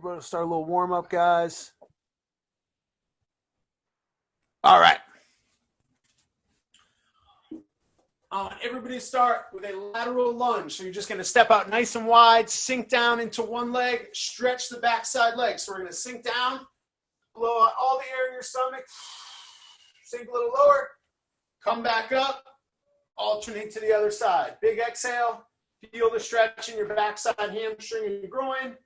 We'll start a little warm up, guys. All right. Everybody start with a lateral lunge. So you're just going to step out nice and wide, sink down into one leg, stretch the backside leg. So we're going to sink down, blow out all the air in your stomach, sink a little lower, come back up, alternate to the other side. Big exhale, feel the stretch in your backside hamstring and your groin.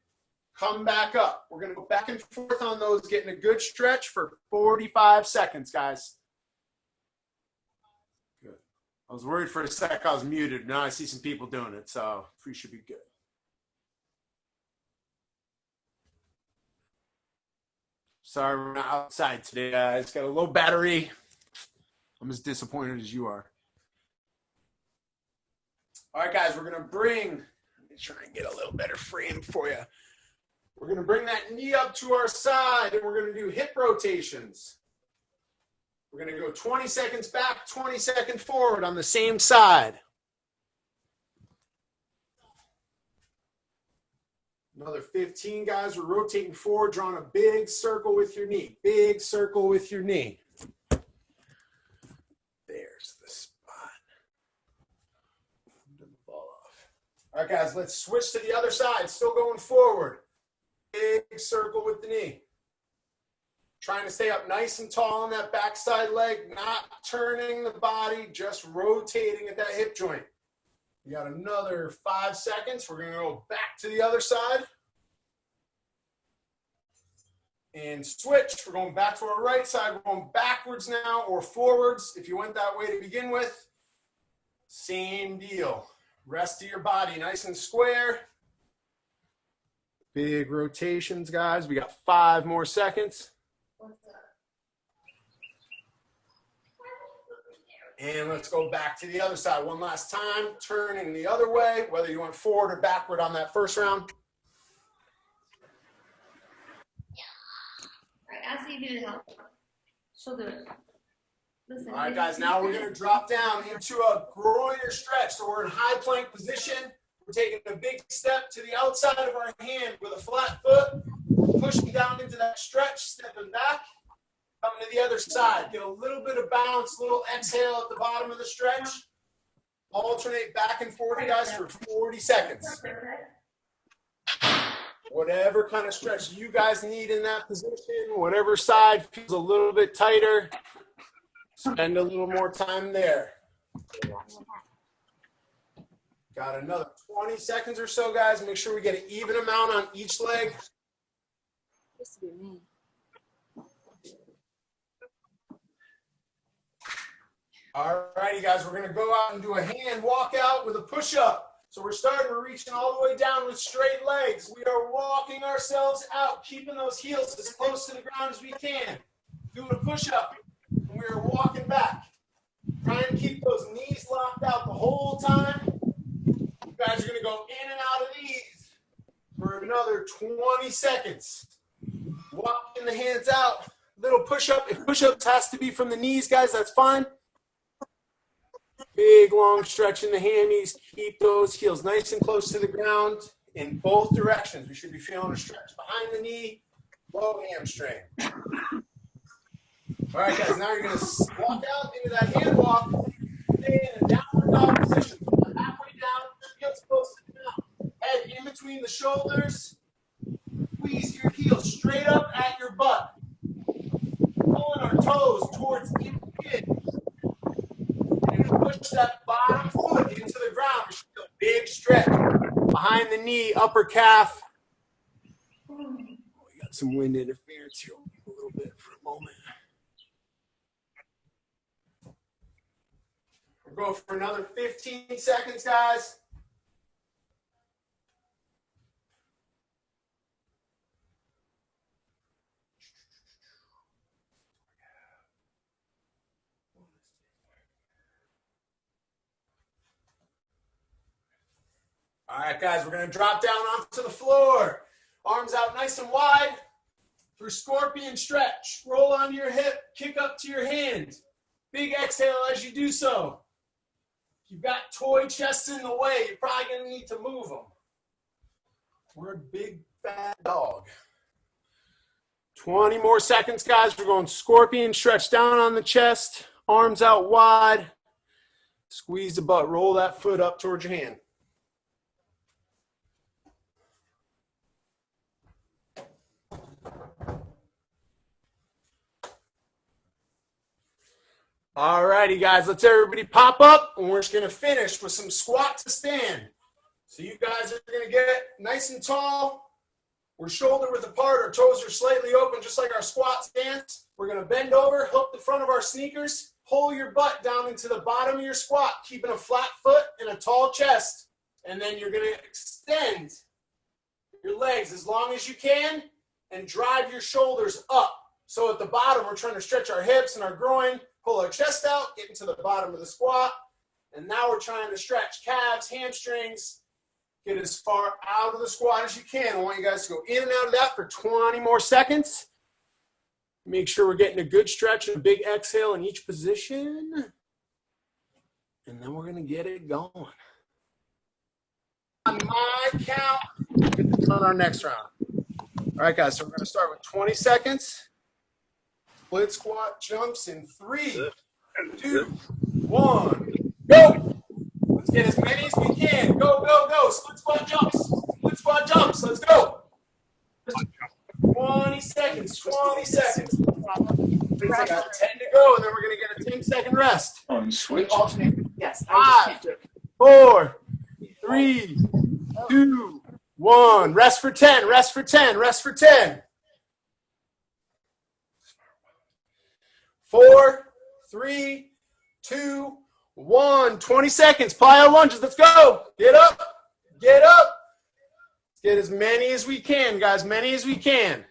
Come back up. We're going to go back and forth on those, getting a good stretch for 45 seconds, guys. Good. I was worried for a sec I was muted. Now I see some people doing it, so we should be good. Sorry we're not outside today, guys. Got a low battery. I'm as disappointed as you are. All right, guys, we're going to bring, let me try and get a little better frame for you. We're going to bring that knee up to our side, and we're going to do hip rotations. We're going to go 20 seconds back, 20 seconds forward on the same side. Another 15, guys. We're rotating forward, drawing a big circle with your knee. Big circle with your knee. There's the spot. Doesn't fall off. All right, guys, let's switch to the other side. Still going forward. Big circle with the knee. Trying to stay up nice and tall on that backside leg, not turning the body, just rotating at that hip joint. We got another 5 seconds. We're going to go back to the other side. And switch. We're going back to our right side. We're going backwards now or forwards if you went that way to begin with. Same deal. Rest of your body nice and square. Big rotations, guys. We got 5 more seconds. And let's go back to the other side one last time. Turning the other way, whether you went forward or backward on that first round. Ask if you need help. She'll do it. Listen, all right, guys. Now we're going to drop down into a groiner stretch. So we're in high plank position. We're taking a big step to the outside of our hand with a flat foot. We're pushing down into that stretch, stepping back, coming to the other side. Get a little bit of bounce, little exhale at the bottom of the stretch. Alternate back and forth, guys, for 40 seconds. Whatever kind of stretch you guys need in that position, whatever side feels a little bit tighter, spend a little more time there. Got another 20 seconds or so, guys. Make sure we get an even amount on each leg. Used to be me. All righty, guys. We're going to go out and do a hand walkout with a push-up. So we're starting, we're reaching all the way down with straight legs. We are walking ourselves out, keeping those heels as close to the ground as we can. Doing a push-up, and we are walking back. Trying to keep those knees locked out the whole time. You guys are going to go in and out of these for another 20 seconds. Walking the hands out. Little push-up. If push-ups has to be from the knees, guys, that's fine. Big, long stretch in the hammies. Keep those heels nice and close to the ground in both directions. We should be feeling a stretch behind the knee, low hamstring. All right, guys, now you're going to walk out into that hand walk. Stay in a downward dog position. Halfway down, heels close to the ground. Head in between the shoulders. Squeeze your heels straight up at your butt. Pulling our toes towards the hinge. Push that bottom foot into the ground. We should feel a big stretch behind the knee, upper calf. Oh, we got some wind interference here a little bit for a moment. We'll go for another 15 seconds, guys. All right, guys, we're going to drop down onto the floor. Arms out nice and wide for scorpion stretch. Roll onto your hip, kick up to your hand. Big exhale as you do so. If you've got toy chests in the way, you're probably going to need to move them. We're a big fat dog. 20 more seconds, guys. We're going scorpion, stretch down on the chest, arms out wide. Squeeze the butt, roll that foot up towards your hand. All righty, guys, let's everybody pop up, and we're just going to finish with some squat to stand. So you guys are going to get nice and tall. We're shoulder width apart. Our toes are slightly open, just like our squat stance. We're going to bend over, hook the front of our sneakers, pull your butt down into the bottom of your squat, keeping a flat foot and a tall chest. And then you're going to extend your legs as long as you can and drive your shoulders up. So at the bottom, we're trying to stretch our hips and our groin, pull our chest out, get into the bottom of the squat. And now we're trying to stretch calves, hamstrings, get as far out of the squat as you can. I want you guys to go in and out of that for 20 more seconds. Make sure we're getting a good stretch and a big exhale in each position. And then we're going to get it going. On my count, on our next round. All right, guys, so we're going to start with 20 seconds. Split squat jumps in 3, 2, 1, go. Let's get as many as we can. Go, go, go. Split squat jumps. Split squat jumps. Let's go. 20 seconds. 20 seconds. We got 10 to go, and then we're going to get a 10-second rest. On switch. Yes. 5, 4, 3, 2, 1. Rest for 10. Rest for 10. Rest for 10. 4, 3, 2, 1. 20 seconds. Plyo lunges. Let's go. Get up. Get up. Let's get as many as we can, guys. Many as we can.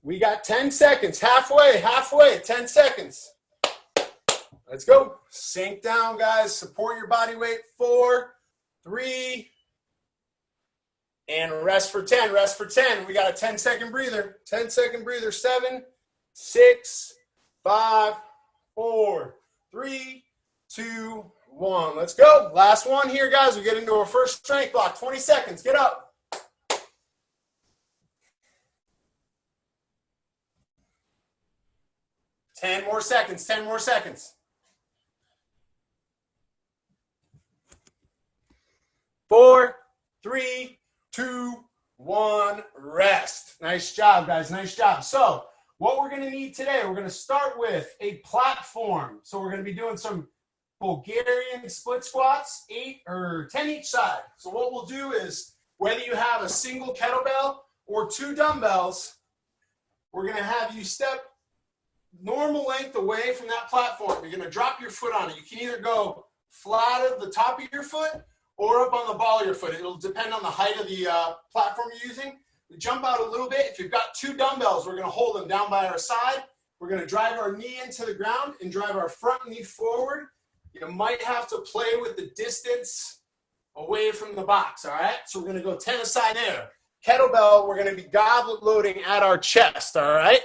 We got 10 seconds. Halfway. Halfway. 10 seconds. Let's go. Sink down, guys. Support your body weight. 4, 3, and rest for 10. Rest for 10. We got a 10-second breather. 10-second breather. 7, 6, 5, 4, 3, 2, 1. Let's go. Last one here, guys. We get into our first strength block. 20 seconds. Get up. 10 more seconds. 10 more seconds. 4, 3, 2, 1. Rest. Nice job, guys. Nice job. So what we're going to need today, we're going to start with a platform. So we're going to be doing some Bulgarian split squats, 8 or 10 each side. So what we'll do is, whether you have a single kettlebell or 2 dumbbells, we're going to have you step normal length away from that platform. You're going to drop your foot on it. You can either go flat at the top of your foot or up on the ball of your foot. It'll depend on the height of the platform you're using. We jump out a little bit. If you've got 2 dumbbells, we're going to hold them down by our side. We're going to drive our knee into the ground and drive our front knee forward. You might have to play with the distance away from the box, all right? So we're going to go 10 aside there. Kettlebell, we're going to be goblet loading at our chest, all right?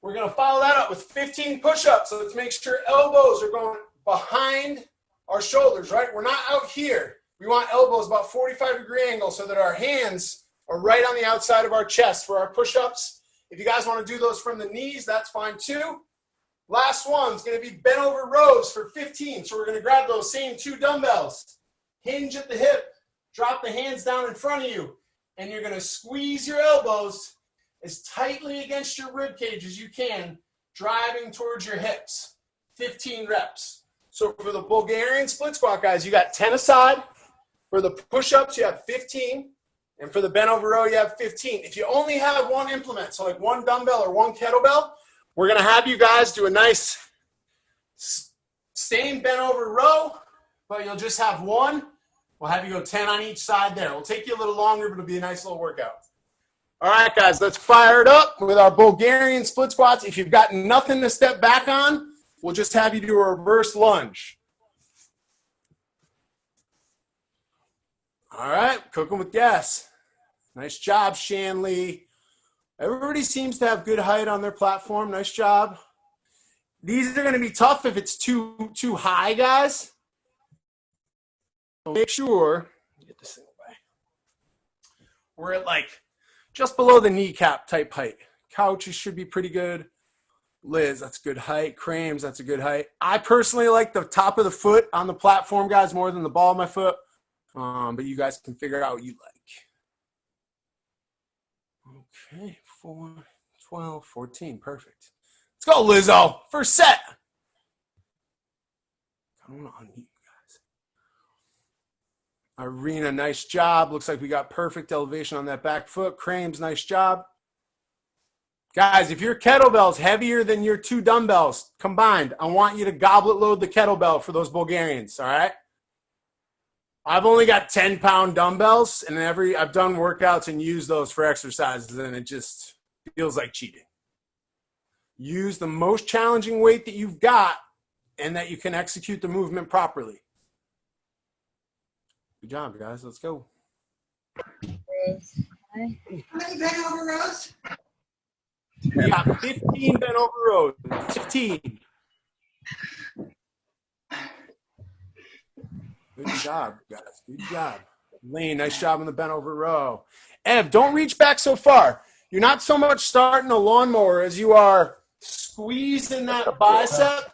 We're going to follow that up with 15 push-ups. So let's make sure elbows are going behind our shoulders, right? We're not out here. We want elbows about 45-degree angle so that our hands are right on the outside of our chest for our push-ups. If you guys want to do those from the knees, that's fine too. Last one's going to be bent over rows for 15. So we're going to grab those same 2 dumbbells, hinge at the hip, drop the hands down in front of you, and you're going to squeeze your elbows as tightly against your rib cage as you can, driving towards your hips. 15 reps. So for the Bulgarian split squat, guys, you got 10 aside. For the push-ups, you have 15. And for the bent over row, you have 15. If you only have 1 implement, so like 1 dumbbell or 1 kettlebell, we're going to have you guys do a nice same bent over row, but you'll just have 1. We'll have you go 10 on each side there. It'll take you a little longer, but it'll be a nice little workout. All right, guys, let's fire it up with our Bulgarian split squats. If you've got nothing to step back on, we'll just have you do a reverse lunge. All right, cooking with gas. Nice job, Shanley. Everybody seems to have good height on their platform. Nice job. These are going to be tough if it's too high, guys. So make sure, get this thing away. We're at like just below the kneecap type height. Couches should be pretty good. Liz, that's good height. Crames, that's a good height. I personally like the top of the foot on the platform, guys, more than the ball of my foot. But you guys can figure out what you like. Okay, 4, 12, 14, perfect. Let's go, Lizzo. First set. Come on, you guys. Irina, nice job. Looks like we got perfect elevation on that back foot. Crames, nice job. Guys, if your kettlebell's heavier than your 2 dumbbells combined, I want you to goblet load the kettlebell for those Bulgarians, all right? I've only got 10-pound dumbbells, and I've done workouts and used those for exercises, and it just feels like cheating. Use the most challenging weight that you've got and that you can execute the movement properly. Good job, guys. Let's go. How many bent over rows? We got 15 bent over rows. 15. Good job, guys. Good job. Lane, nice job on the bent over row. Ev, don't reach back so far. You're not so much starting a lawnmower as you are squeezing that bicep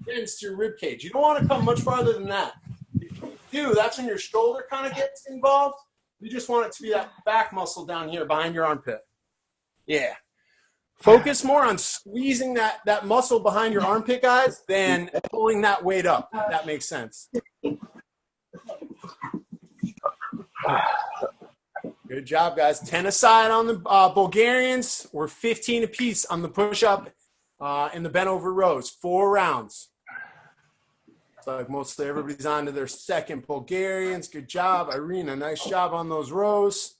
against your rib cage. You don't want to come much farther than that. If you do, that's when your shoulder kind of gets involved. You just want it to be that back muscle down here behind your armpit. Yeah. Focus more on squeezing that muscle behind your armpit, guys, than pulling that weight up. If that makes sense. Good job, guys. 10 aside on the Bulgarians. We're 15 apiece on the push-up in the bent over rows. 4 rounds. It's like mostly everybody's on to their second. Bulgarians, good job. Irina, nice job on those rows.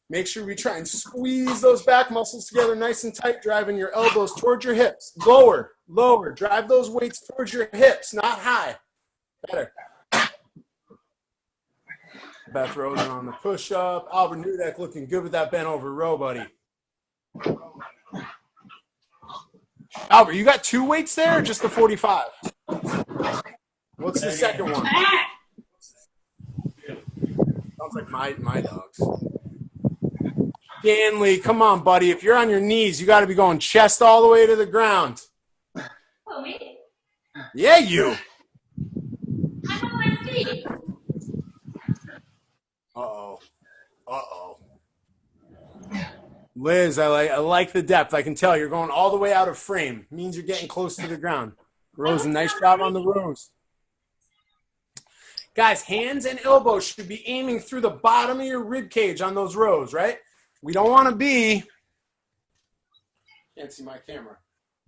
Make sure we try and squeeze those back muscles together nice and tight, driving your elbows towards your hips. Lower, lower. Drive those weights towards your hips, not high. Better. Beth Roden on the push-up. Albert Nudek looking good with that bent over row, buddy. Albert, you got 2 weights there or just the 45? What's the second one? Sounds like my dogs. Stanley, come on, buddy. If you're on your knees, you got to be going chest all the way to the ground. Oh, me? Yeah, you. I'm on my feet. Uh-oh. Uh-oh. Liz, I like the depth. I can tell you're going all the way out of frame. It means you're getting close to the ground. Rose, nice job on the rows. Guys, hands and elbows should be aiming through the bottom of your rib cage on those rows, right? We don't want to be, can't see my camera,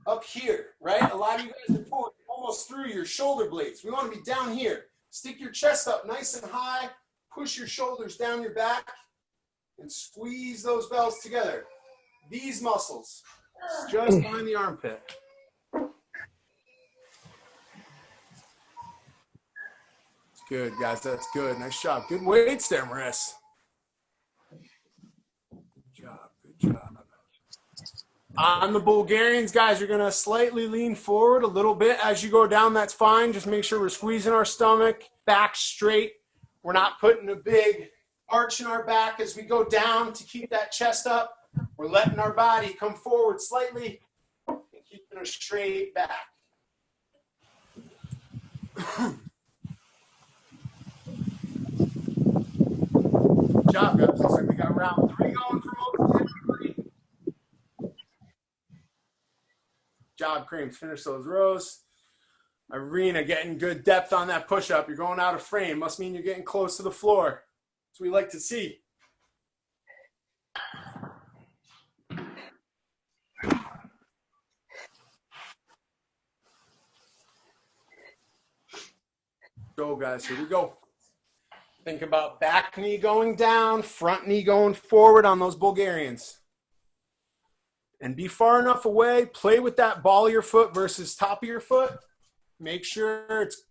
up here, right? A lot of you guys are pulling almost through your shoulder blades. We want to be down here. Stick your chest up nice and high. Push your shoulders down your back and squeeze those bells together. These muscles, just behind the armpit. That's good, guys. That's good. Nice job. Good weights there, Maris. Good job. On the Bulgarians, guys, you're going to slightly lean forward a little bit. As you go down, that's fine. Just make sure we're squeezing our stomach, back straight. We're not putting a big arch in our back as we go down to keep that chest up. We're letting our body come forward slightly and keeping a straight back. Good job, guys. Looks like we got round 3 going for most of everybody. Good job, Creams. Finish those rows. Irina getting good depth on that push-up. You're going out of frame. Must mean you're getting close to the floor. That's what we like to see. Go, guys. Here we go. Think about back knee going down, front knee going forward on those Bulgarians. And be far enough away. Play with that ball of your foot versus top of your foot. Make sure it's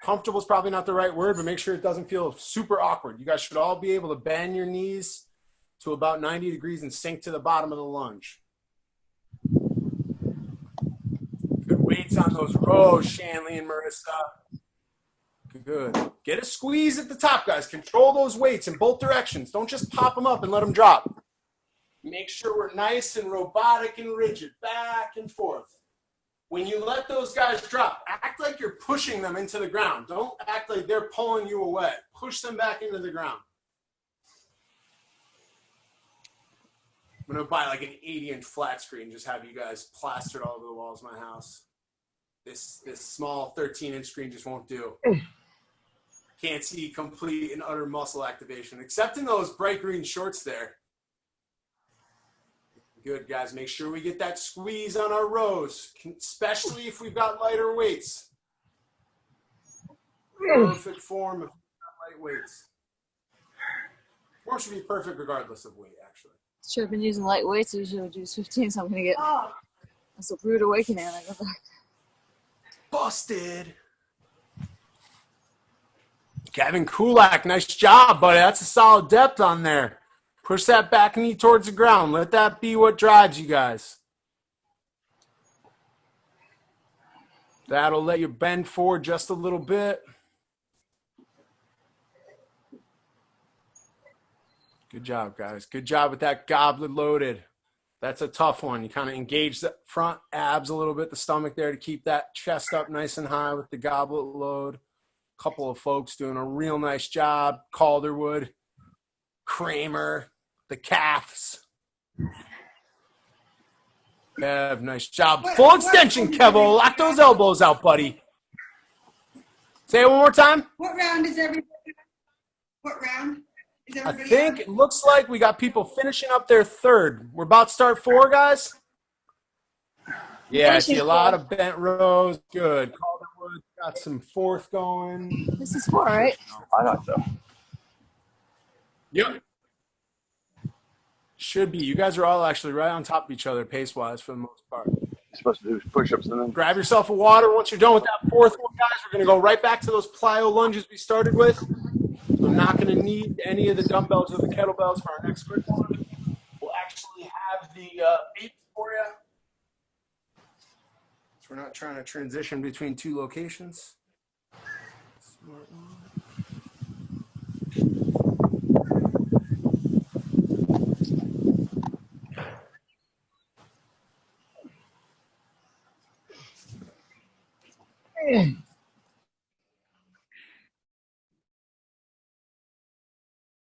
comfortable is probably not the right word, but make sure it doesn't feel super awkward. You guys should all be able to bend your knees to about 90 degrees and sink to the bottom of the lunge. Good weights on those rows, Shanley and Marissa. Good. Get a squeeze at the top, guys. Control those weights in both directions. Don't just pop them up and let them drop. Make sure we're nice and robotic and rigid, back and forth. When you let those guys drop, act like you're pushing them into the ground. Don't act like they're pulling you away. Push them back into the ground. I'm going to buy like an 80-inch flat screen, just have you guys plastered all over the walls of my house. This small 13-inch screen just won't do. Can't see complete and utter muscle activation, except in those bright green shorts there. Good, guys. Make sure we get that squeeze on our rows, especially if we've got lighter weights. Perfect form if we've got light weights. Form should be perfect regardless of weight, actually. Should have been using light weights. I usually would use 15, so I'm going to get that's a rude awakening when I go back. Busted. Kevin Kulak, nice job, buddy. That's a solid depth on there. Push that back knee towards the ground. Let that be what drives you guys. That'll let you bend forward just a little bit. Good job, guys. Good job with that goblet loaded. That's a tough one. You kind of engage the front abs a little bit, the stomach there, to keep that chest up nice and high with the goblet load. A couple of folks doing a real nice job. Calderwood, Kramer, the calves. Kev, nice job. Full extension, Kevo. Lock those elbows out, buddy. Say it one more time. What round is everybody? What round is I everybody? think it looks like we got people finishing up their third. We're about to start 4, guys. Yeah, I see a lot of bent rows. Good. Calderwood got some 4th going. This is 4, right? I thought so. Yep. Should be. You guys are all actually right on top of each other pace-wise for the most part. You're supposed to do push-ups and then Grab yourself a water. Once you're done with that 4th one, guys, we're going to go right back to those plyo lunges we started with. We're not going to need any of the dumbbells or the kettlebells for our next quick one. We'll actually have the beeps for you. So we're not trying to transition between 2 locations. Smart one.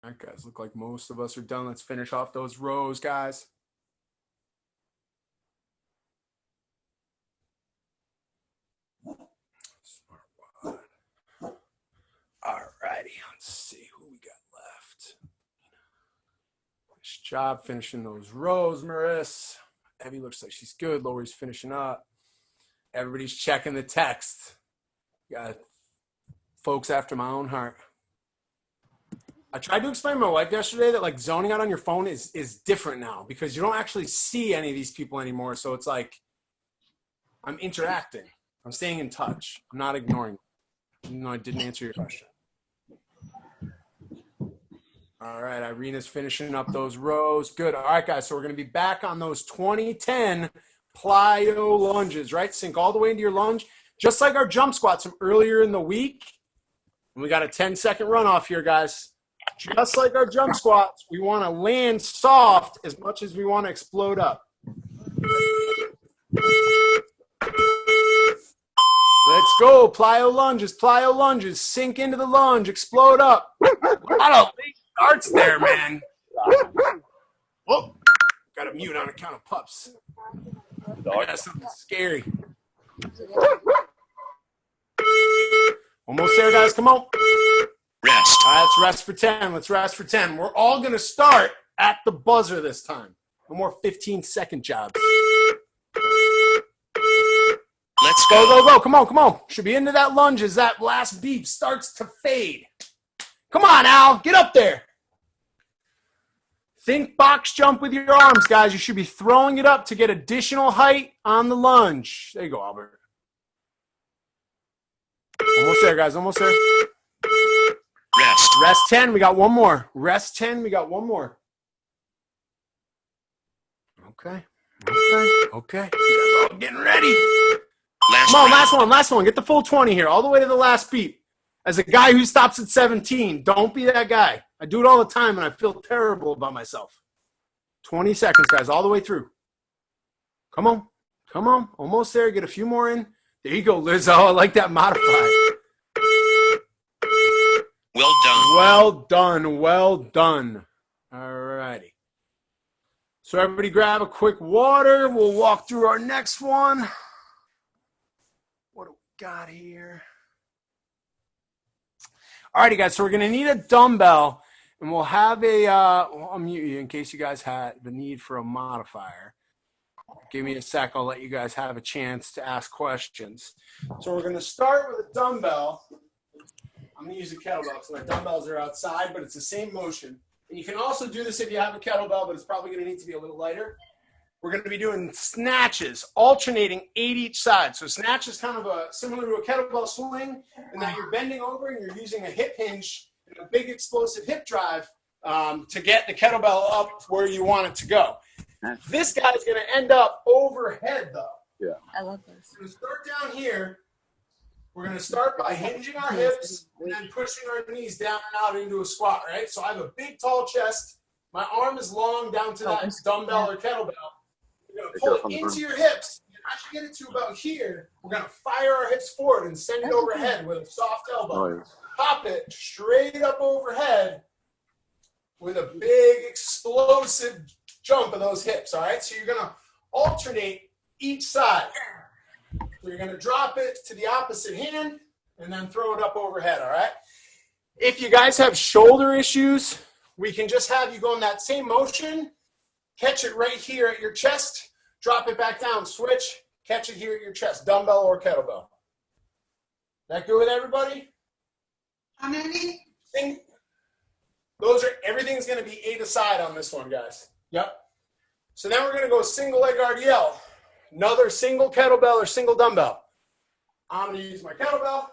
All right, guys, look like most of us are done. Let's finish off those rows, guys. Smart one. All righty, let's see who we got left. Nice job finishing those rows, Maris. Evie looks like she's good. Lori's finishing up. Everybody's checking the text. Got folks after my own heart. I tried to explain to my wife yesterday that like zoning out on your phone is different now because you don't actually see any of these people anymore. So it's like I'm interacting. I'm staying in touch. I'm not ignoring. Even though I didn't answer your question. All right, Irina's finishing up those rows. Good. All right, guys. So we're going to be back on those 2010 plyo lunges, right? Sink all the way into your lunge, just like our jump squats from earlier in the week. And we got a 10-second runoff here, guys. Just like our jump squats, we want to land soft as much as we want to explode up. Let's go. Plyo lunges. Sink into the lunge. Explode up. A lot of late starts there, man. Oh, got to mute on account of pups. I got something scary. Almost there, guys. Come on. Rest. All right, let's rest for 10. Let's rest for 10. We're all going to start at the buzzer this time. No more 15-second jobs. Let's Go, go. go, go. Come on, come on. Should be into that lunge as that last beep starts to fade. Come on, Al. Get up there. Think box jump with your arms, guys. You should be throwing it up to get additional height on the lunge. There you go, Albert. Almost there, guys. Almost there. Rest. Rest 10. We got one more. Rest 10. We got one more. Okay. Okay. You guys are all getting ready. Last Come on, round. last one. Get the full 20 here, all the way to the last beat. As a guy who stops at 17, don't be that guy. I do it all the time, and I feel terrible about myself. 20 seconds, guys, all the way through. Come on. Come on. Almost there. Get a few more in. There you go, Liz. Oh, I like that modified. Well done. Well done. Well done. All righty. So everybody grab a quick water. We'll walk through our next one. What do we got here? All righty, guys. So we're going to need a dumbbell, and we'll have a, I'll mute you in case you guys had the need for a modifier. Give me a sec. I'll let you guys have a chance to ask questions. So we're going to start with a dumbbell. I'm going to use a kettlebell because my dumbbells are outside, but it's the same motion. And you can also do this if you have a kettlebell, but it's probably going to need to be a little lighter. We're going to be doing snatches, alternating 8 each side. So snatch is kind of similar to a kettlebell swing, in that you're bending over and you're using a hip hinge and a big explosive hip drive to get the kettlebell up where you want it to go. This guy's going to end up overhead, though. Yeah. I love this. We're going to start down here. We're going to start by hinging our hips and then pushing our knees down and out into a squat, right? So I have a big, tall chest. My arm is long down to that dumbbell or kettlebell. We're going to pull it into your hips. You can actually get it to about here. We're going to fire our hips forward and send it overhead with a soft elbow. Pop it straight up overhead with a big, explosive jump of those hips, all right? So you're going to alternate each side. So you're going to drop it to the opposite hand and then throw it up overhead, all right? If you guys have shoulder issues, we can just have you go in that same motion, catch it right here at your chest, drop it back down, switch, catch it here at your chest, dumbbell or kettlebell. That good with everybody? How many? Everything's going to be 8 aside on this one, guys. Yep. So then we're going to go single leg RDL. Another single kettlebell or single dumbbell. I'm going to use my kettlebell.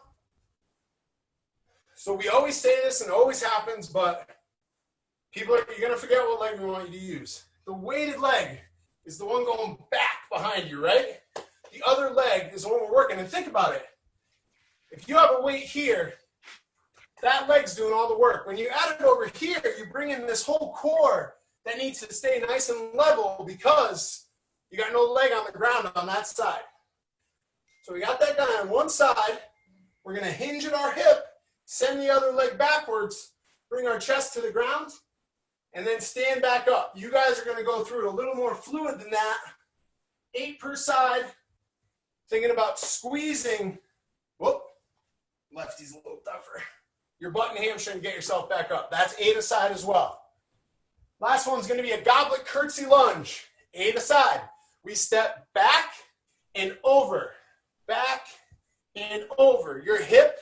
So we always say this and it always happens, but you're going to forget what leg we want you to use. The weighted leg is the one going back behind you, right? The other leg is the one we're working. And think about it. If you have a weight here, that leg's doing all the work. When you add it over here, you bring in this whole core that needs to stay nice and level because you got no leg on the ground on that side. So we got that guy on one side. We're going to hinge at our hip, send the other leg backwards, bring our chest to the ground, and then stand back up. You guys are going to go through it a little more fluid than that. 8 per side. Thinking about squeezing. Whoop. Lefty's a little tougher. Your butt and hamstring, get yourself back up. That's 8 aside as well. Last one's going to be a goblet curtsy lunge. 8 aside. We step back and over. Back and over. Your hip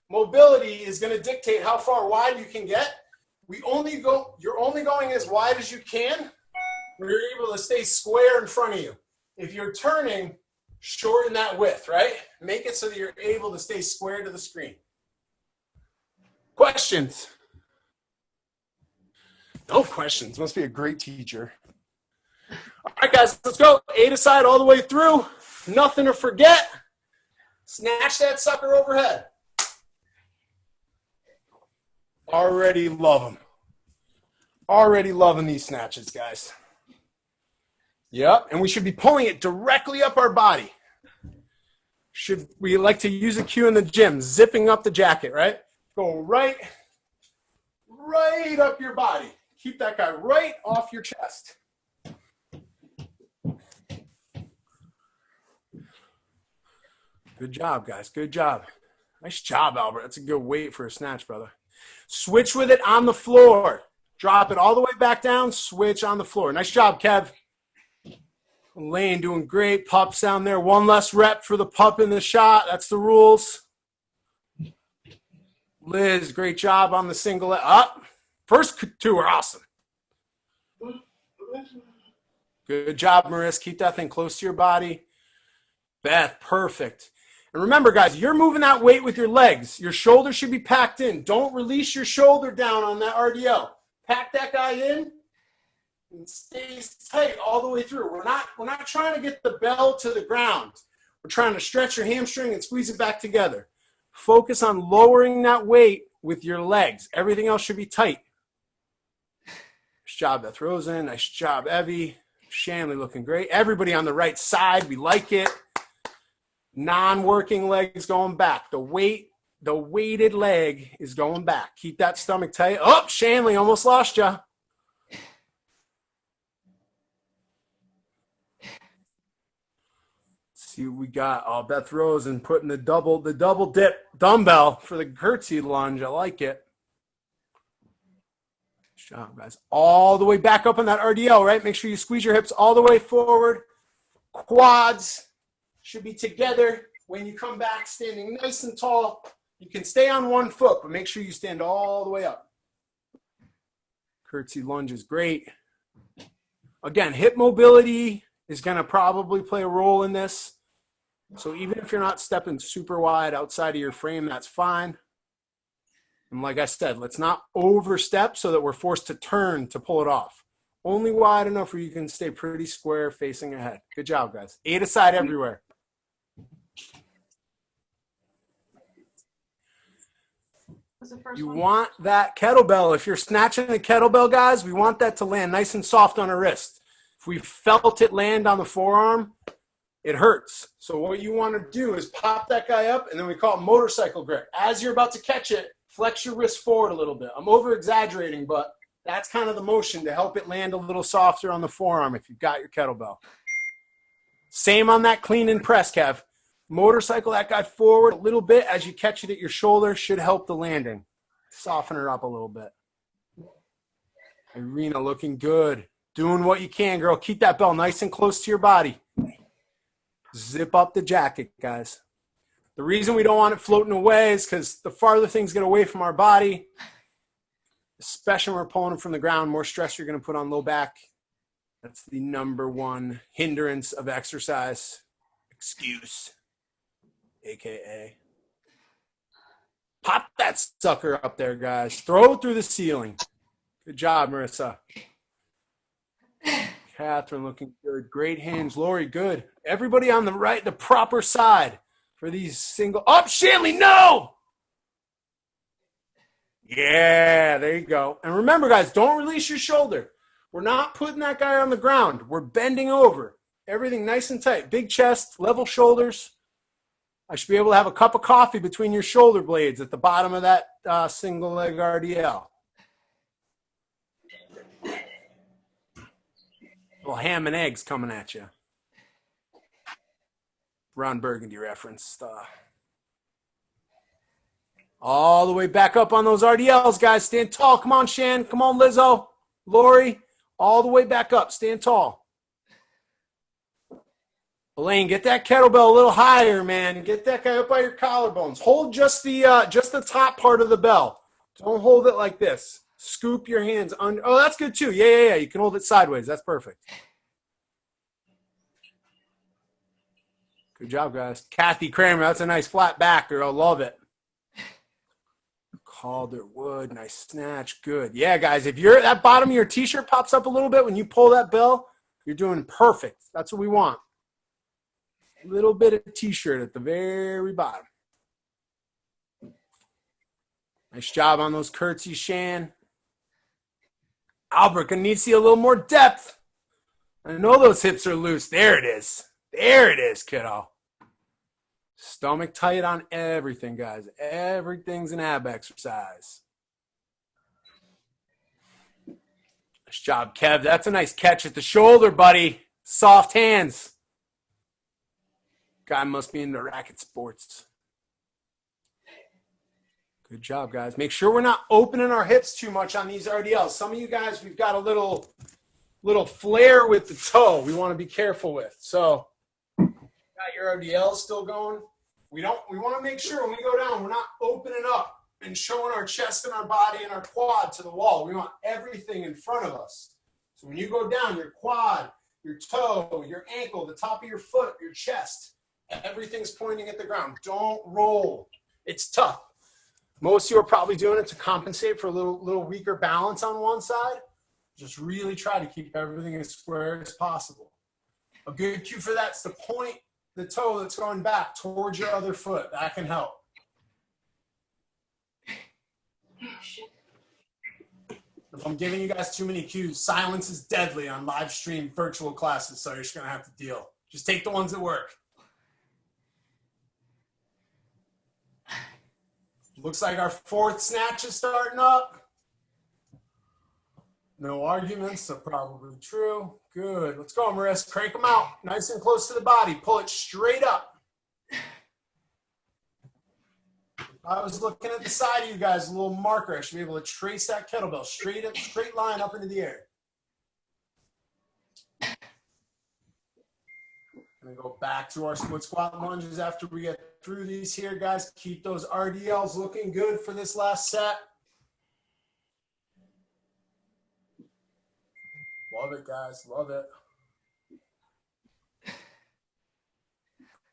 mobility is going to dictate how far wide you can get. You're only going as wide as you can when you're able to stay square in front of you. If you're turning, shorten that width, right? Make it so that you're able to stay square to the screen. Questions? No questions. Must be a great teacher. All right, guys, let's go. 8 aside all the way through. Nothing to forget. Snatch that sucker overhead. Already love them. Already loving these snatches, guys. Yep, and we should be pulling it directly up our body. We like to use a cue in the gym, zipping up the jacket, right? Go right up your body. Keep that guy right off your chest. Good job, guys. Good job. Nice job, Albert. That's a good weight for a snatch, brother. Switch with it on the floor. Drop it all the way back down. Switch on the floor. Nice job, Kev. Lane doing great. Pups down there. 1 less rep for the pup in the shot. That's the rules. Liz, great job on the single leg. Up. First 2 are awesome. Good job, Maris. Keep that thing close to your body. Beth, perfect. And remember, guys, you're moving that weight with your legs. Your shoulder should be packed in. Don't release your shoulder down on that RDL. Pack that guy in and stay tight all the way through. We're not trying to get the bell to the ground. We're trying to stretch your hamstring and squeeze it back together. focus on lowering that weight with your legs. Everything else should be tight. Nice job, Beth Rosen. Nice job, Evie. Shanley looking great. Everybody on the right side, we like it. Non-working legs going back. The weighted leg is going back. Keep that stomach tight. Oh, Shanley, almost lost you. See what we got. Oh, Beth Rosen putting the double dip dumbbell for the curtsy lunge. I like it. Good job, guys. All the way back up on that RDL, right? Make sure you squeeze your hips all the way forward. Quads should be together when you come back, standing nice and tall. You can stay on one foot, but make sure you stand all the way up. Curtsy lunge is great. Again, hip mobility is going to probably play a role in this. So even if you're not stepping super wide outside of your frame, that's fine. And like I said, let's not overstep so that we're forced to turn to pull it off. Only wide enough where you can stay pretty square facing ahead. Good job, guys. 8 aside everywhere. Was the first You one? want that kettlebell. If you're snatching the kettlebell, guys, we want that to land nice and soft on our wrist. If we felt it land on the forearm, it hurts. So what you want to do is pop that guy up, and then we call it motorcycle grip. As you're about to catch it, flex your wrist forward a little bit. I'm over-exaggerating, but that's kind of the motion to help it land a little softer on the forearm if you've got your kettlebell. Same on that clean and press, Kev. Motorcycle that guy forward a little bit as you catch it at your shoulder should help the landing. Soften her up a little bit. Irina looking good. Doing what you can, girl. Keep that bell nice and close to your body. Zip up the jacket, guys. The reason we don't want it floating away is because the farther things get away from our body, especially when we're pulling them from the ground, more stress you're going to put on low back. That's the #1 hindrance of exercise. Excuse. AKA. Pop that sucker up there, guys. Throw it through the ceiling. Good job, Marissa. Catherine looking good. Great hands. Lori, good. Everybody on the right, the proper side for these single. Up, Shanley, no! Yeah, there you go. And remember, guys, don't release your shoulder. We're not putting that guy on the ground. We're bending over. Everything nice and tight. Big chest, level shoulders. I should be able to have a cup of coffee between your shoulder blades at the bottom of that single leg RDL. Little ham and eggs coming at you. Ron Burgundy reference. All the way back up on those RDLs, guys. Stand tall. Come on, Shan. Come on, Lizzo. Lori. All the way back up. Stand tall. Elaine, get that kettlebell a little higher, man. Get that guy up by your collarbones. Hold just the top part of the bell. Don't hold it like this. Scoop your hands under. Oh, that's good too. Yeah. You can hold it sideways. That's perfect. Good job, guys. Kathy Kramer, that's a nice flat back, girl. Love it. Calderwood, nice snatch. Good. Yeah, guys, if that bottom of your t-shirt pops up a little bit when you pull that bell, you're doing perfect. That's what we want. A little bit of t-shirt at the very bottom. Nice job on those curtsies, Shan. Albert, gonna need to see a little more depth. I know those hips are loose. There it is. There it is, kiddo. Stomach tight on everything, guys. Everything's an ab exercise. Nice job, Kev. That's a nice catch at the shoulder, buddy. Soft hands. Guy must be into racket sports. Good job, guys. Make sure we're not opening our hips too much on these RDLs. Some of you guys, we've got a little flare with the toe we want to be careful with. So, got your RDLs still going. We want to make sure when we go down, we're not opening up and showing our chest and our body and our quad to the wall. We want everything in front of us. So when you go down, your quad, your toe, your ankle, the top of your foot, your chest, everything's pointing at the ground. Don't roll. It's tough. Most of you are probably doing it to compensate for a little weaker balance on one side. Just really try to keep everything as square as possible. A good cue for that is to point the toe that's going back towards your other foot. That can help. If I'm giving you guys too many cues, silence is deadly on live stream virtual classes, so you're just going to have to deal. Just take the ones that work. Looks like our fourth snatch is starting up. No arguments, so probably true. Good. Let's go, Marissa. Crank them out. Nice and close to the body. Pull it straight up. I was looking at the side of you guys, a little marker. I should be able to trace that kettlebell straight line up into the air. Gonna go back to our split squat lunges after we get through these here, guys. Keep those RDLs looking good for this last set. Love it, guys. Love it.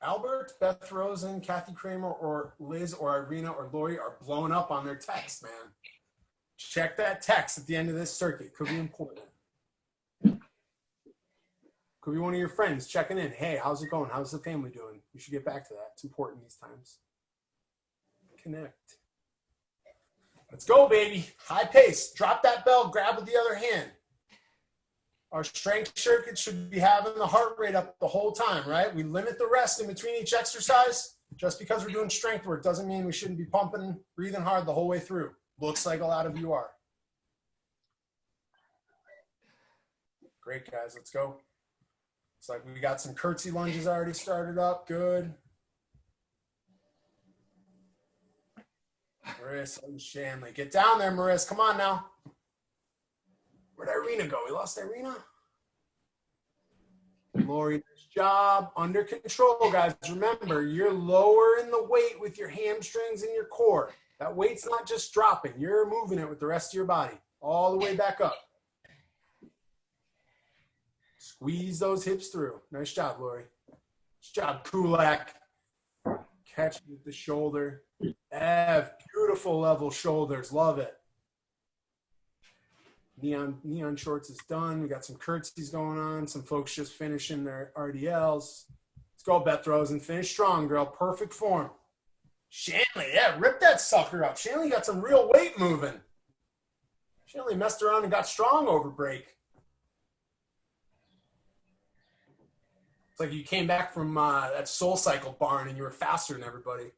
Albert, Beth Rosen, Kathy Kramer, or Liz, or Irina, or Lori are blowing up on their text, man. Check that text at the end of this circuit. Could be important. Could be one of your friends checking in. Hey, how's it going? How's the family doing? You should get back to that. It's important these times. Connect. Let's go, baby. High pace. Drop that bell. Grab with the other hand. Our strength circuit should be having the heart rate up the whole time, right? We limit the rest in between each exercise. Just because we're doing strength work doesn't mean we shouldn't be pumping, breathing hard the whole way through. Looks like a lot of you are. Great, guys. Let's go. It's like we got some curtsy lunges already started up. Good. Marissa and Shanley. Get down there, Marissa. Come on now. Where'd Irina go? We lost Irina? Lori, nice job. Under control, guys. Remember, you're lowering the weight with your hamstrings and your core. That weight's not just dropping. You're moving it with the rest of your body all the way back up. Squeeze those hips through. Nice job, Lori. Nice job, Kulak. Catch with the shoulder. Ev, beautiful level shoulders. Love it. Neon shorts is done. We got some curtsies going on. Some folks just finishing their RDLs. Let's go, Beth Rosen. Finish strong, girl. Perfect form. Shanley, yeah, rip that sucker up. Shanley got some real weight moving. Shanley messed around and got strong over break. It's like you came back from that Soul Cycle barn and you were faster than everybody.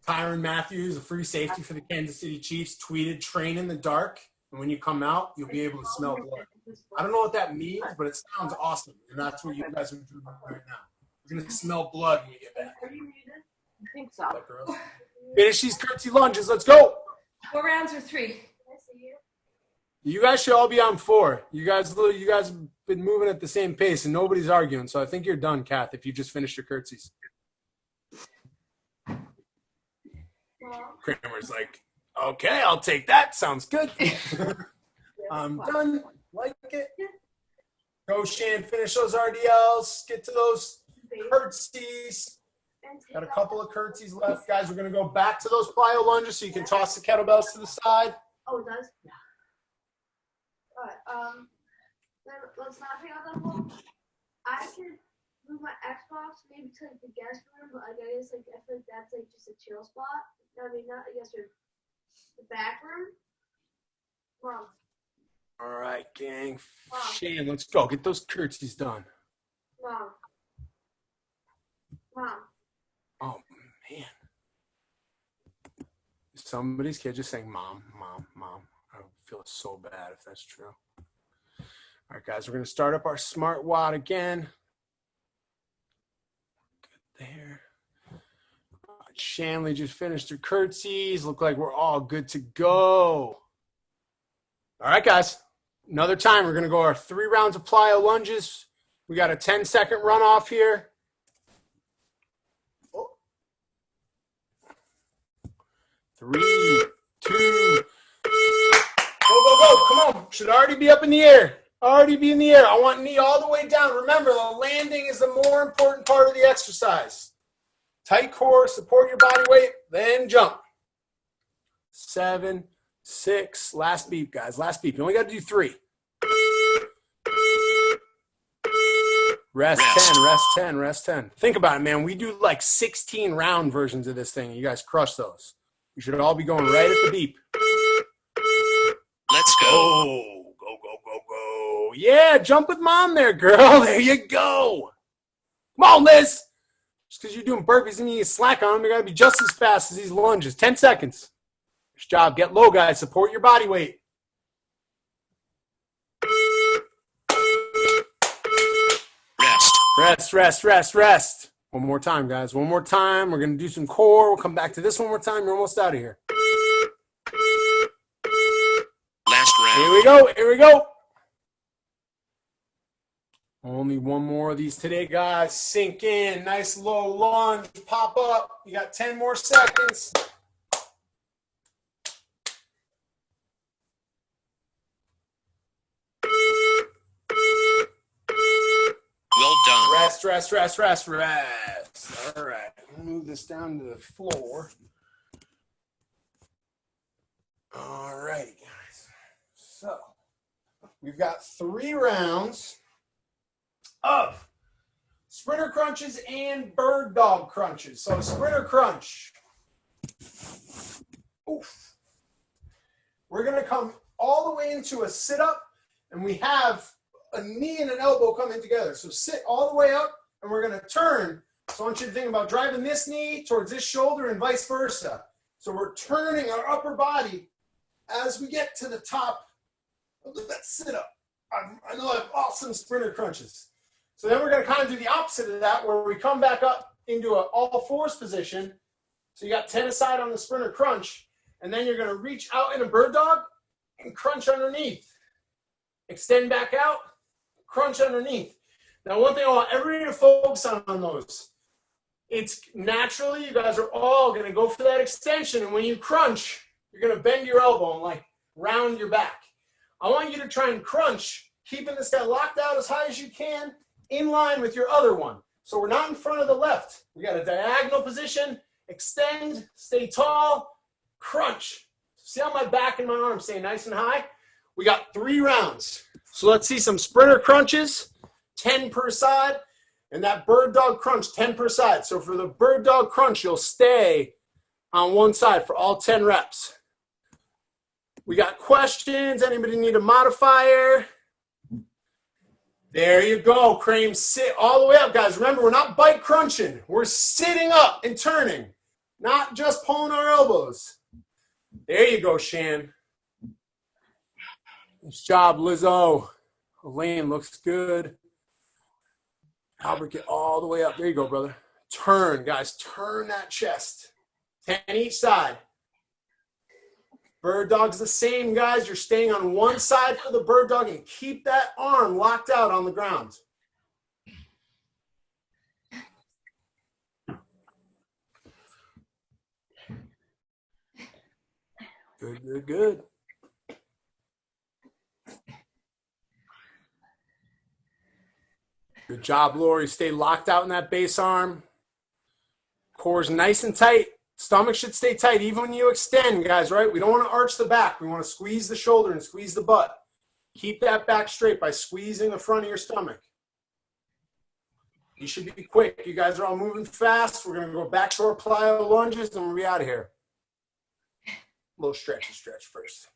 Tyrann Matthews, a free safety for the Kansas City Chiefs, tweeted, "Train in the dark, and when you come out, you'll be able to smell blood." I don't know what that means, but it sounds awesome, and that's what you guys are doing right now. We're going to smell blood when we get back. I think so. Finish these curtsy lunges. Let's go. 4 rounds or 3? You guys should all be on 4. You guys have been moving at the same pace, and nobody's arguing, so I think you're done, Kath, if you just finished your curtsies. Kramer's like, okay, I'll take that. Sounds good. I'm done. Like it. Go, Shan. Finish those RDLs. Get to those curtsies. Got a couple of curtsies left. Guys, we're going to go back to those plyo lunges so you can toss the kettlebells to the side. Oh, it does? Yeah. All right. Then let's not hang out that long. I can move my Xbox maybe to like the guest room, but I guess like I feel like that's like just a chill spot. I mean, not I guess the back room. Mom. All right, gang. Mom. Shan, let's go. Get those curtsies done. Mom. Oh, man. Somebody's kid just saying, Mom, Mom, Mom. I feel so bad if that's true. All right, guys, we're going to start up our smart WOD again. Good there. Shanley just finished her curtsies. Look like we're all good to go. All right, guys. Another time, we're going to go our 3 rounds of plyo lunges. We got a 10-second runoff here. 3, 2, go. Come on. Should already be up in the air. Already be in the air. I want knee all the way down. Remember, the landing is the more important part of the exercise. Tight core, support your body weight, then jump. 7, 6. Last beep, guys. Last beep. You only got to do 3. Rest 10, rest 10, rest 10. Think about it, man. We do like 16 round versions of this thing. You guys crush those. We should all be going right at the beep. Let's go. Oh, go, go, go, go. Yeah, jump with mom there, girl. There you go. Come on, Liz. Just because you're doing burpees and you slack on them, you got to be just as fast as these lunges. 10 seconds. Nice job. Get low, guys. Support your body weight. Rest. Rest, rest, rest, rest. One more time, guys. One more time. We're going to do some core. We'll come back to this one more time. You're almost out of here. Last round. Here we go. Here we go. Only one more of these today, guys. Sink in. Nice low lunge. Pop up. You got 10 more seconds. Well done. Rest, rest, rest, rest, rest. All right. Move this down to the floor. All right, guys. So we've got 3 rounds of sprinter crunches and bird dog crunches. So sprinter crunch. Oof. We're going to come all the way into a sit-up, and we have a knee and an elbow coming together. So sit all the way up, and we're going to turn. So I want you to think about driving this knee towards this shoulder and vice versa. So we're turning our upper body as we get to the top of that sit-up. I know I have awesome sprinter crunches. So then we're going to kind of do the opposite of that, where we come back up into an all-fours position. So you got 10 aside on the sprinter crunch, and then you're going to reach out in a bird dog and crunch underneath. Extend back out, crunch underneath. Now, one thing I want everybody to focus on those. It's naturally, you guys are all going to go for that extension, and when you crunch, you're going to bend your elbow and like round your back. I want you to try and crunch, keeping this guy locked out as high as you can, in line with your other one. So we're not in front of the left. We got a diagonal position, extend, stay tall, crunch. See how my back and my arms stay nice and high? We got 3 rounds. So let's see some sprinter crunches, 10 per side, and that bird dog crunch, 10 per side. So for the bird dog crunch, you'll stay on one side for all 10 reps. We got questions. Anybody need a modifier? There you go, Crane. Sit all the way up, guys. Remember, we're not bike crunching. We're sitting up and turning, not just pulling our elbows. There you go, Shan. Nice job, Lizzo. Elaine looks good. Albert, get all the way up. There you go, brother. Turn, guys. Turn that chest. 10 each side. Bird dog's the same, guys. You're staying on one side for the bird dog and keep that arm locked out on the ground. Good, good, good. Good job, Lori. Stay locked out in that base arm. Core's nice and tight. Stomach should stay tight even when you extend, guys, right? We don't want to arch the back. We want to squeeze the shoulder and squeeze the butt. Keep that back straight by squeezing the front of your stomach. You should be quick. You guys are all moving fast. We're going to go back to our plyo lunges and we'll be out of here. A little stretch first.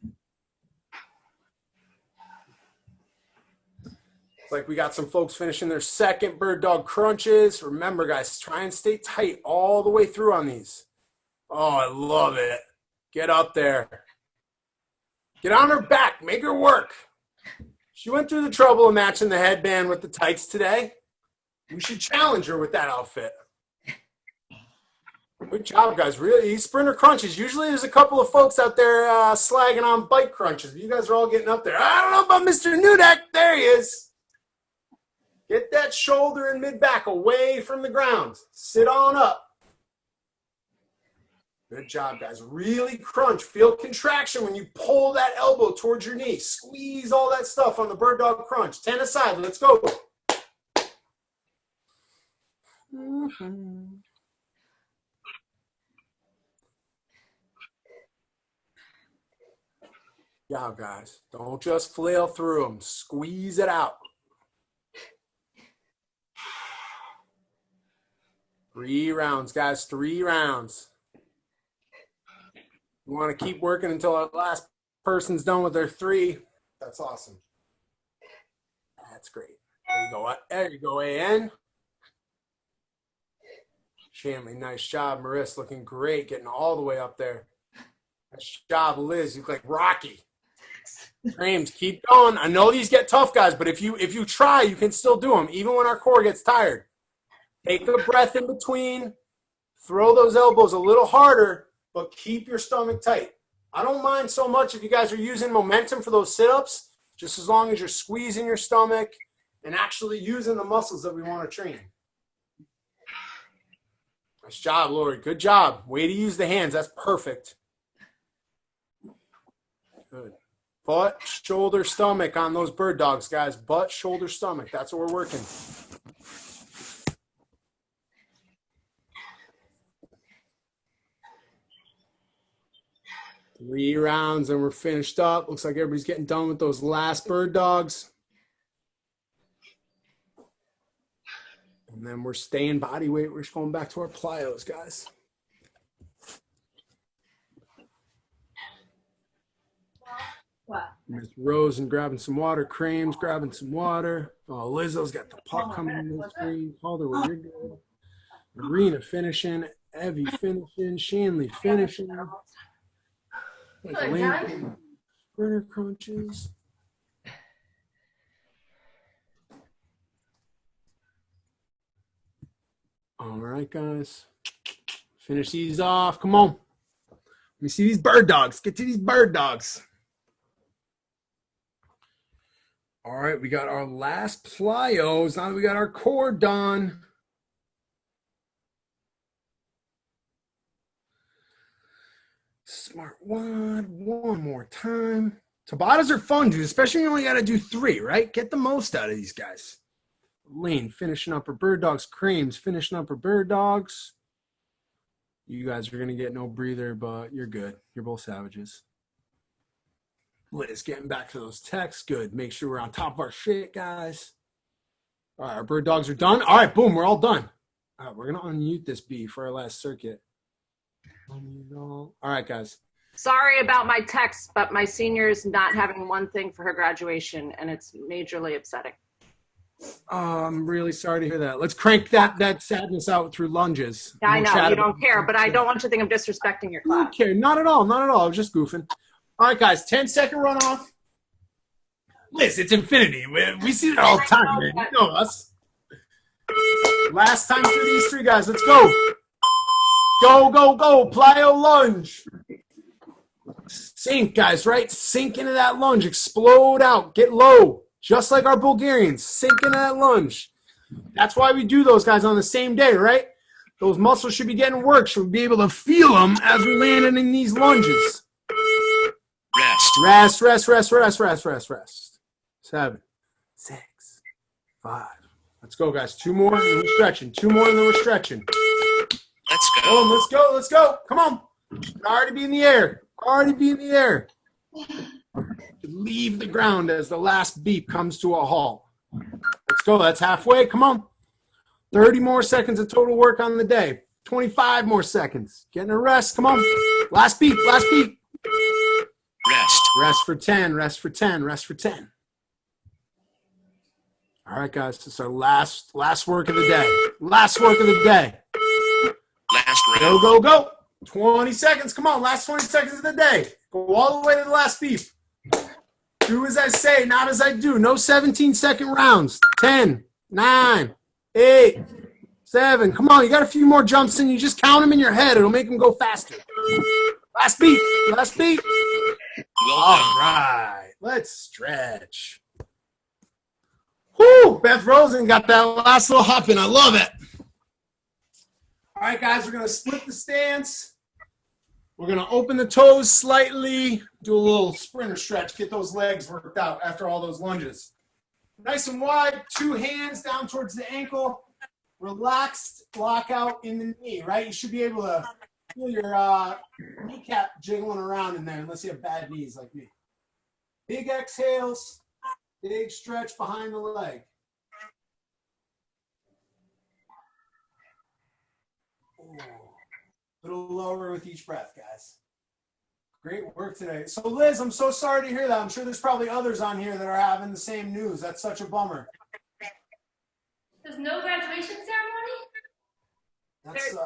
It's like we got some folks finishing their second bird dog crunches. Remember, guys, try and stay tight all the way through on these. Oh, I love it. Get up there. Get on her back. Make her work. She went through the trouble of matching the headband with the tights today. We should challenge her with that outfit. Good job, guys. Really, these sprinter crunches. Usually there's a couple of folks out there slagging on bike crunches. But you guys are all getting up there. I don't know about Mr. Nudek. There he is. Get that shoulder and mid-back away from the ground. Sit on up. Good job, guys. Really crunch. Feel contraction when you pull that elbow towards your knee. Squeeze all that stuff on the bird dog crunch. 10 aside. Let's go. Yeah, guys. Don't just flail through them. Squeeze it out. 3 rounds, guys. 3 rounds. You want to keep working until our last person's done with their 3. That's awesome. That's great. There you go. There you go, AN. Shanley, nice job. Marissa, looking great, getting all the way up there. Nice job, Liz. You look like Rocky. James, keep going. I know these get tough, guys, but if you try, you can still do them, even when our core gets tired. Take a breath in between. Throw those elbows a little harder, but keep your stomach tight. I don't mind so much if you guys are using momentum for those sit-ups, just as long as you're squeezing your stomach and actually using the muscles that we want to train. Nice job, Lori. Good job. Way to use the hands. That's perfect. Good. Butt, shoulder, stomach on those bird dogs, guys. Butt, shoulder, stomach. That's what we're working. Three rounds and we're finished up. Looks like everybody's getting done with those last bird dogs. And then we're staying body weight. We're just going back to our plyos, guys. What? Miss Rose and grabbing some water. Crames grabbing some water. Oh, Lizzo's got the puck coming in the screen. Calder, you're good. Marina finishing. Evie finishing. Shanley finishing. Sprinter crunches. All right, guys. Finish these off. Come on. Let me see these bird dogs. Get to these bird dogs. All right, we got our last plyos. Now that we got our core done. Smart one more time. Tabatas are fun, dude, especially when you only got to do 3, right? Get the most out of these guys. Lane finishing up her bird dogs. Creams finishing up her bird dogs. You guys are going to get no breather, but you're good. You're both savages. Liz getting back to those texts. Good. Make sure we're on top of our shit, guys. All right, our bird dogs are done. All right, boom, we're all done. All right, we're going to unmute this bee for our last circuit. All right, guys. Sorry about my text, but my senior is not having one thing for her graduation, and it's majorly upsetting. I'm really sorry to hear that. Let's crank that sadness out through lunges. Yeah, I know you don't care, but I don't want you to think I'm disrespecting your class. I don't care. Not at all. Not at all. I was just goofing. All right, guys. 10-second runoff. Liz, it's infinity. We see it all the time, man. You know us. Last time through these 3 guys. Let's go. Go, go, go. Plyo lunge. Sink, guys, right? Sink into that lunge. Explode out. Get low. Just like our Bulgarians. Sink into that lunge. That's why we do those guys on the same day, right? Those muscles should be getting worked. Should be able to feel them as we're landing in these lunges. Rest. Rest, rest, rest, rest, rest, rest, rest. 7, 6, 5. Let's go, guys. 2 more and then we're stretching. 2 more and then we're stretching. Let's go. Oh, let's go, let's go. Come on. Already be in the air. Already be in the air. Leave the ground as the last beep comes to a halt. Let's go. That's halfway. Come on. 30 more seconds of total work on the day. 25 more seconds. Getting a rest. Come on. Last beep. Last beep. Rest. Rest for 10. Rest for 10. Rest for 10. All right, guys. This is our last work of the day. Last work of the day. Last round. Go, go, go. 20 seconds. Come on. Last 20 seconds of the day. Go all the way to the last beep. Do as I say, not as I do. No 17-second rounds. 10, 9, 8, 7. Come on. You got a few more jumps in. You just count them in your head. It'll make them go faster. Last beep. Last beep. Well All done. right. Let's stretch. Whoo! Beth Rosen got that last little hop in. I love it. All right, guys. We're going to split the stance. We're going to open the toes slightly, do a little sprinter stretch, get those legs worked out after all those lunges. Nice and wide, 2 hands down towards the ankle. Relaxed block out in the knee, right? You should be able to feel your kneecap jiggling around in there unless you have bad knees like me. Big exhales, big stretch behind the leg. Ooh. A little lower with each breath, guys. Great work today. So Liz, I'm so sorry to hear that. I'm sure there's probably others on here that are having the same news. That's such a bummer. There's no graduation ceremony? That's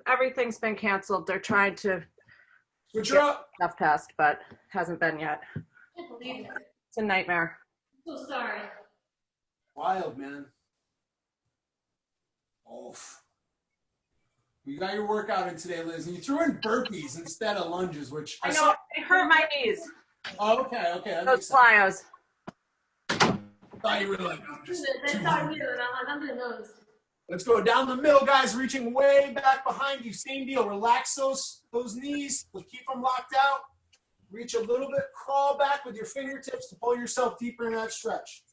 Everything's been canceled. They're trying to switch her up. stuff passed, but hasn't been yet. I can't believe it. It's a nightmare. I'm so sorry. Wild, man. Oof. You got your workout in today, Liz, and you threw in burpees instead of lunges, which I know it hurt my knees. Oh, okay, okay. That Those makes sense. plyos. Thought you were like, just That's not you, and I'm like, I'm doing those. let's go down the middle, guys, reaching way back behind you. Same deal. Relax those knees. We'll keep them locked out. Reach a little bit. Crawl back with your fingertips to pull yourself deeper in that stretch.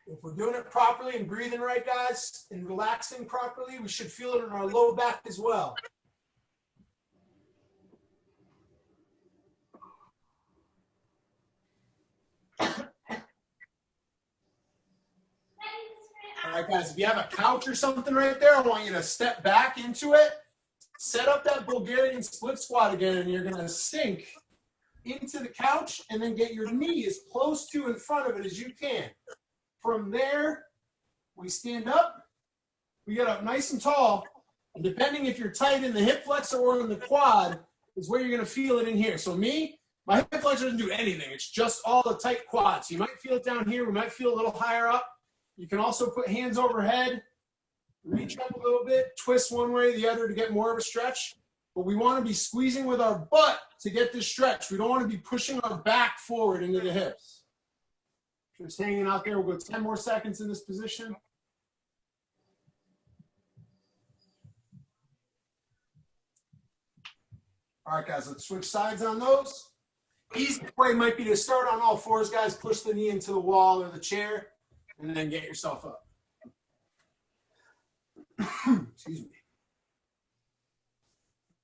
If we're doing it properly and breathing right, guys, and relaxing properly, we should feel it in our low back as well. All right, guys, if you have a couch or something right there, I want you to step back into it, set up that Bulgarian split squat again, and you're going to sink into the couch and then get your knee as close to in front of it as you can. From there, we stand up, we get up nice and tall, and depending if you're tight in the hip flexor or in the quad is where you're going to feel it in here. So me, my hip flexor doesn't do anything. It's just all the tight quads. You might feel it down here. We might feel a little higher up. You can also put hands overhead, reach up a little bit, twist one way or the other to get more of a stretch. But we want to be squeezing with our butt to get this stretch. We don't want to be pushing our back forward into the hips. Just hanging out there. We'll go 10 more seconds in this position. All right, guys, let's switch sides on those. Easy way might be to start on all fours, guys. Push the knee into the wall or the chair, and then get yourself up. Excuse me.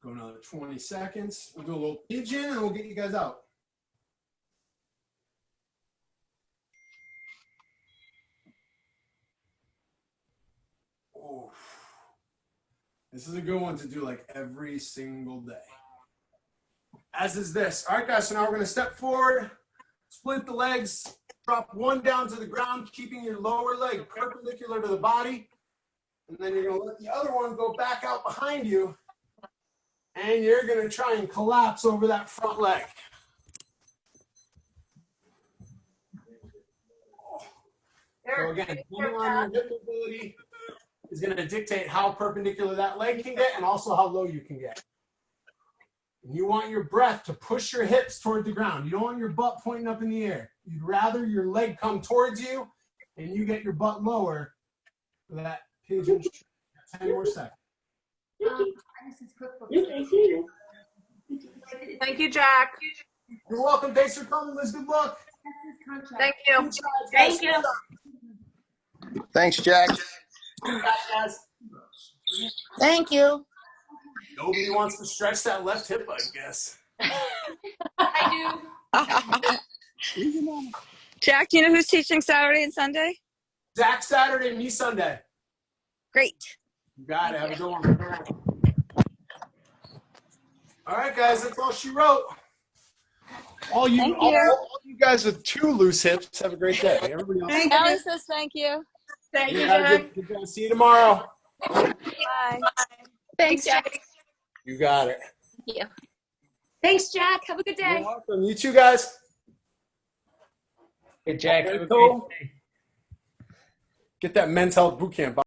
Go another 20 seconds. We'll do a little pigeon, and we'll get you guys out. Oh, this is a good one to do like every single day. As is this. All right, guys, so now we're going to step forward, split the legs, drop one down to the ground, keeping your lower leg perpendicular to the body. And then you're going to let the other one go back out behind you. And you're going to try and collapse over that front leg. So again, depending on your hip mobility is going to dictate how perpendicular that leg can get and also how low you can get. And you want your breath to push your hips toward the ground. You don't want your butt pointing up in the air. You'd rather your leg come towards you and you get your butt lower for that pigeon. 10 more seconds. Thank you, Jack. You're welcome. Thanks for coming, Liz. Good luck. Thank you. Thank you. Thanks, Jack. Guys. Thank you. Nobody wants to stretch that left hip, I guess. I do. Jack, do you know who's teaching Saturday and Sunday? Zach Saturday, me Sunday. Great. You got it. Have a good one. All right, guys. That's all she wrote. All you guys with 2 loose hips, have a great day. Everybody else. Ellie says thank you. Thank you, Yeah, Jack. good. See you tomorrow. Bye. Thanks, Jack. You got it. Thank you. Thanks, Jack. Have a good day. You're welcome. You too, guys. Hey, Jack. Have a Cool. great day. Get that men's health boot camp.